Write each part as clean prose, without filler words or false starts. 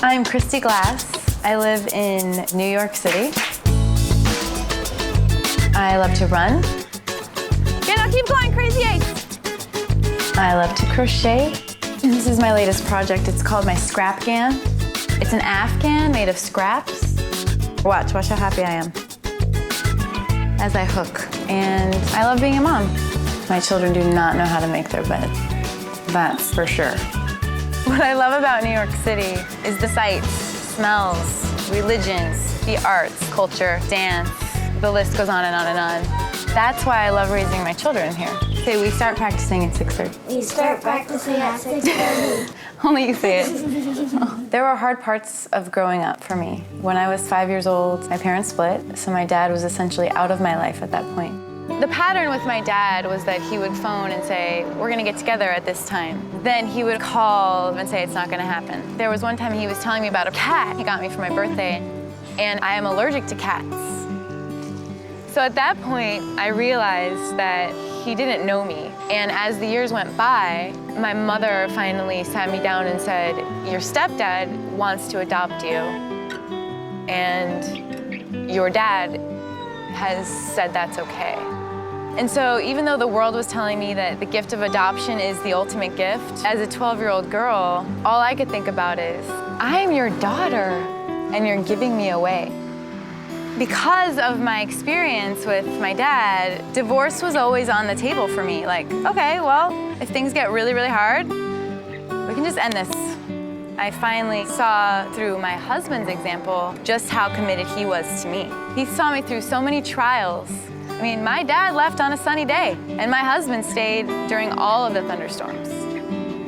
I'm Christy Glass. I live in New York City. I love to run. Yeah, now keep going, crazy eights. I love to crochet. This is my latest project. It's called my Scrapgan. It's an Afghan made of scraps. Watch how happy I am as I hook. And I love being a mom. My children do not know how to make their bed. That's for sure. What I love about New York City is the sights, smells, religions, the arts, culture, dance. The list goes on and on and on. That's why I love raising my children here. Okay, we start practicing at 6:30. We start practicing at 6:30. Only you say it. There were hard parts of growing up for me. When I was 5 years old, my parents split, so my dad was essentially out of my life at that point. The pattern with my dad was that he would phone and say, we're gonna get together at this time. Then he would call and say, it's not gonna happen. There was one time he was telling me about a cat he got me for my birthday, and I am allergic to cats. So at that point, I realized that he didn't know me. And as the years went by, my mother finally sat me down and said, your stepdad wants to adopt you, and your dad has said that's okay. And so even though the world was telling me that the gift of adoption is the ultimate gift, as a 12-year-old girl, all I could think about is, I'm your daughter, and you're giving me away. Because of my experience with my dad, divorce was always on the table for me. Like, okay, well, if things get really, really hard, we can just end this. I finally saw through my husband's example just how committed he was to me. He saw me through so many trials. I mean, my dad left on a sunny day, and my husband stayed during all of the thunderstorms.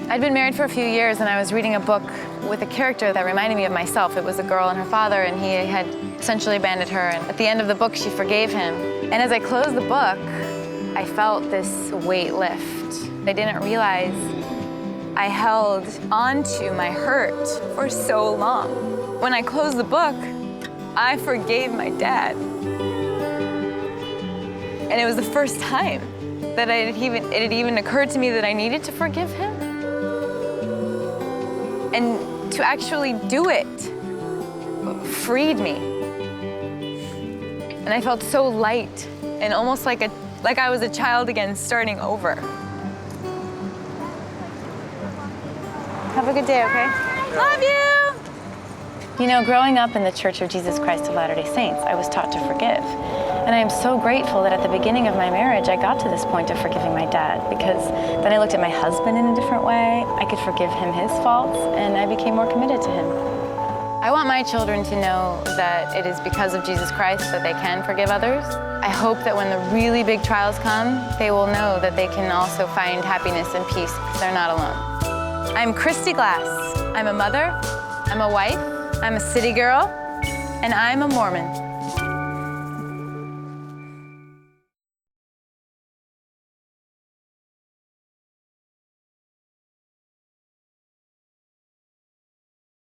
I'd been married for a few years, and I was reading a book with a character that reminded me of myself. It was a girl and her father, and he had essentially abandoned her, and at the end of the book, she forgave him. And as I closed the book, I felt this weight lift. I didn't realize I held onto my hurt for so long. When I closed the book, I forgave my dad. And it was the first time that it had even occurred to me that I needed to forgive him. And to actually do it freed me. And I felt so light and almost like I was a child again, starting over. Have a good day, okay? Love you! You know, growing up in the Church of Jesus Christ of Latter-day Saints, I was taught to forgive. And I am so grateful that at the beginning of my marriage, I got to this point of forgiving my dad, because then I looked at my husband in a different way. I could forgive him his faults, and I became more committed to him. I want my children to know that it is because of Jesus Christ that they can forgive others. I hope that when the really big trials come, they will know that they can also find happiness and peace because they're not alone. I'm Christy Glass. I'm a mother, I'm a wife, I'm a city girl, and I'm a Mormon.